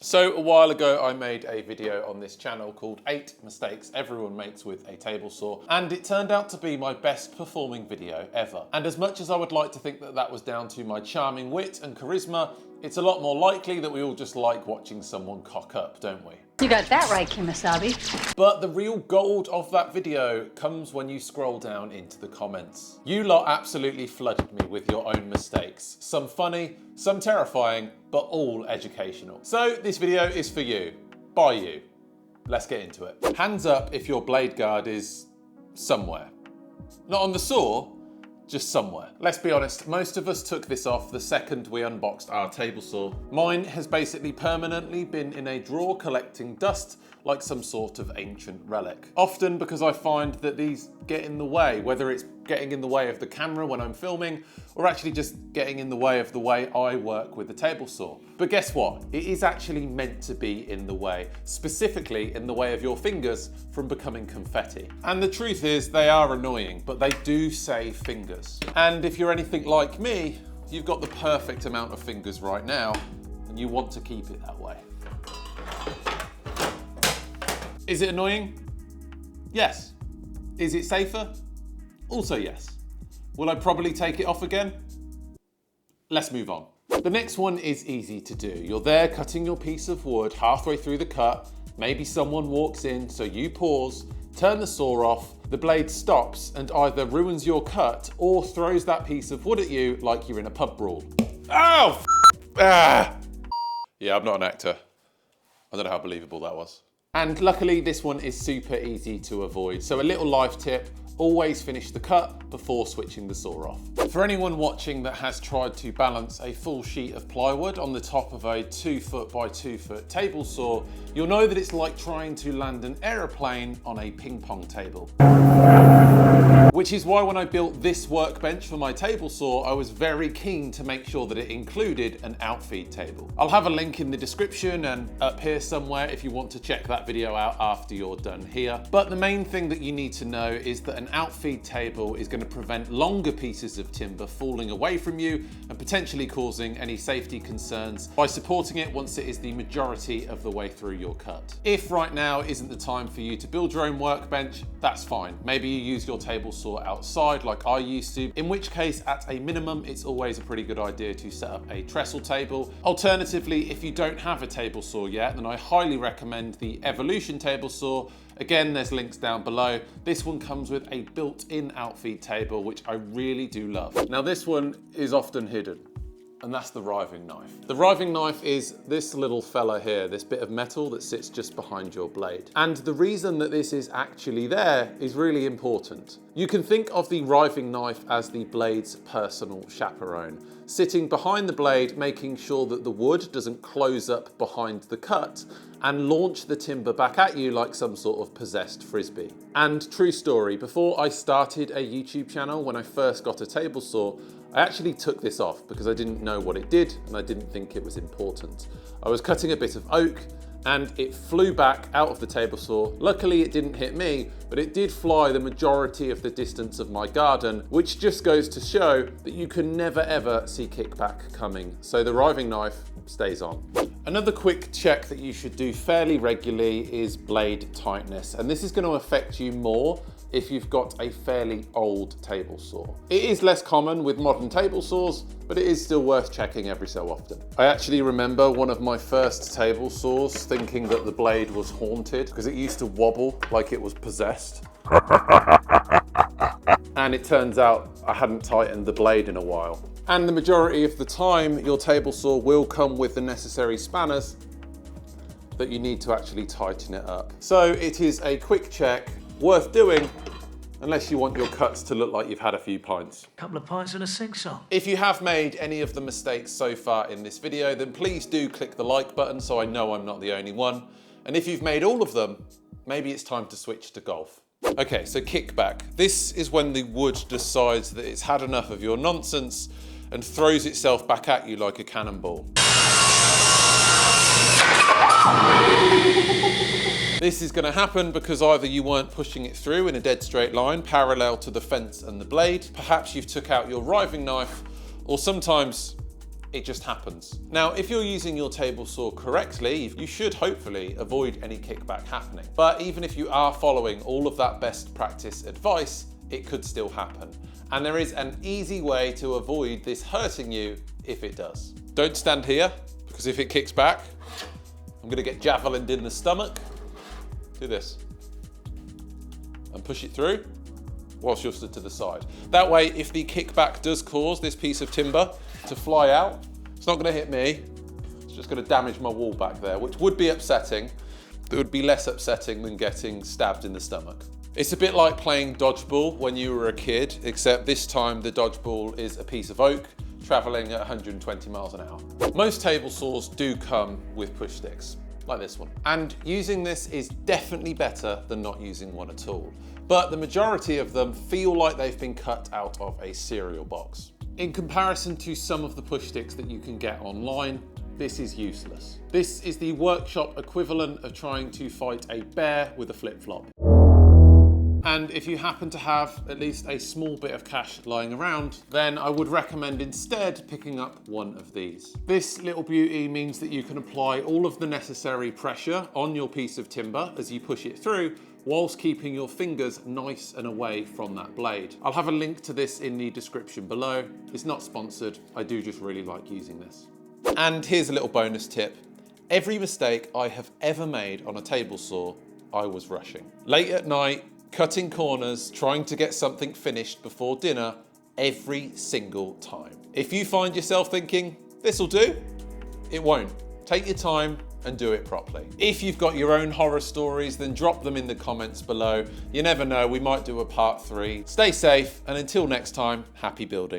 So a while ago I made a video on this channel called 8 mistakes everyone makes with a table saw, and it turned out to be my best performing video ever. And as much as I would like to think that that was down to my charming wit and charisma, it's a lot more likely that we all just like watching someone cock up, don't we? You got that right, Kimasabi. But the real gold of that video comes when you scroll down into the comments. You lot absolutely flooded me with your own mistakes. Some funny, some terrifying, but all educational. So this video is for you, by you. Let's get into it. Hands up if your blade guard is somewhere. Not on the saw, just somewhere. Let's be honest, most of us took this off the second we unboxed our table saw. Mine has basically permanently been in a drawer collecting dust like some sort of ancient relic. Often because I find that these get in the way, whether it's getting in the way of the camera when I'm filming, or actually just getting in the way of the way I work with the table saw. But guess what? It is actually meant to be in the way, specifically in the way of your fingers from becoming confetti. And the truth is, they are annoying, but they do save fingers. And if you're anything like me, you've got the perfect amount of fingers right now, and you want to keep it that way. Is it annoying? Yes. Is it safer? Also yes. Will I probably take it off again? Let's move on. The next one is easy to do. You're there cutting your piece of wood, halfway through the cut, maybe someone walks in, so you pause, turn the saw off, the blade stops and either ruins your cut or throws that piece of wood at you like you're in a pub brawl. Oh, Yeah, I'm not an actor. I don't know how believable that was. And luckily this one is super easy to avoid. So a little life tip, always finish the cut before switching the saw off. For anyone watching that has tried to balance a full sheet of plywood on the top of a 2 foot by 2 foot table saw, you'll know that it's like trying to land an aeroplane on a ping pong table. Which is why when I built this workbench for my table saw, I was very keen to make sure that it included an outfeed table. I'll have a link in the description and up here somewhere if you want to check that video out after you're done here. But the main thing that you need to know is that an outfeed table is going to prevent longer pieces of timber falling away from you and potentially causing any safety concerns by supporting it once it is the majority of the way through your cut. If right now isn't the time for you to build your own workbench, that's fine. Maybe you use your table saw outside like I used to, in which case at a minimum it's always a pretty good idea to set up a trestle table. Alternatively, if you don't have a table saw yet, then I highly recommend the Evolution table saw. Again, there's links down below. This one comes with a built-in outfeed table, which I really do love. Now this one is often hidden, and that's the riving knife. The riving knife is this little fella here, this bit of metal that sits just behind your blade. And the reason that this is actually there is really important. You can think of the riving knife as the blade's personal chaperone, sitting behind the blade, making sure that the wood doesn't close up behind the cut and launch the timber back at you like some sort of possessed frisbee. And true story, before I started a YouTube channel, when I first got a table saw, I actually took this off because I didn't know what it did and I didn't think it was important. I was cutting a bit of oak and it flew back out of the table saw. Luckily it didn't hit me, but it did fly the majority of the distance of my garden, which just goes to show that you can never ever see kickback coming. So the riving knife stays on. Another quick check that you should do fairly regularly is blade tightness, and this is going to affect you more if you've got a fairly old table saw. It is less common with modern table saws, but it is still worth checking every so often. I actually remember one of my first table saws thinking that the blade was haunted because it used to wobble like it was possessed. And it turns out I hadn't tightened the blade in a while. And the majority of the time, your table saw will come with the necessary spanners that you need to actually tighten it up. So it is a quick check, worth doing, unless you want your cuts to look like you've had a few pints. Couple of pints and a sing-song. If you have made any of the mistakes so far in this video, then please do click the like button so I know I'm not the only one. And if you've made all of them, maybe it's time to switch to golf. Okay, so kickback. This is when the wood decides that it's had enough of your nonsense and throws itself back at you like a cannonball. This is going to happen because either you weren't pushing it through in a dead straight line parallel to the fence and the blade, perhaps you've took out your riving knife, or sometimes It just happens. Now, if you're using your table saw correctly, you should hopefully avoid any kickback happening. But even if you are following all of that best practice advice, it could still happen. And there is an easy way to avoid this hurting you if it does. Don't stand here, because if it kicks back, I'm gonna get javelined in the stomach. Do this. And push it through whilst you're stood to the side. That way, if the kickback does cause this piece of timber to fly out, it's not gonna hit me, it's just gonna damage my wall back there, which would be upsetting. It would be less upsetting than getting stabbed in the stomach. It's a bit like playing dodgeball when you were a kid, except this time the dodgeball is a piece of oak traveling at 120 miles an hour. Most table saws do come with push sticks, like this one. And using this is definitely better than not using one at all. But the majority of them feel like they've been cut out of a cereal box. In comparison to some of the push sticks that you can get online, this is useless. This is the workshop equivalent of trying to fight a bear with a flip-flop. And if you happen to have at least a small bit of cash lying around, then I would recommend instead picking up one of these. This little beauty means that you can apply all of the necessary pressure on your piece of timber as you push it through, whilst keeping your fingers nice and away from that blade. I'll have a link to this in the description below. It's not sponsored, I do just really like using this. And here's a little bonus tip. Every mistake I have ever made on a table saw, I was rushing. Late at night, cutting corners, trying to get something finished before dinner, every single time. If you find yourself thinking, this'll do, it won't. Take your time and do it properly. If you've got your own horror stories, then drop them in the comments below. You never know, we might do a part 3. Stay safe, and until next time, happy building.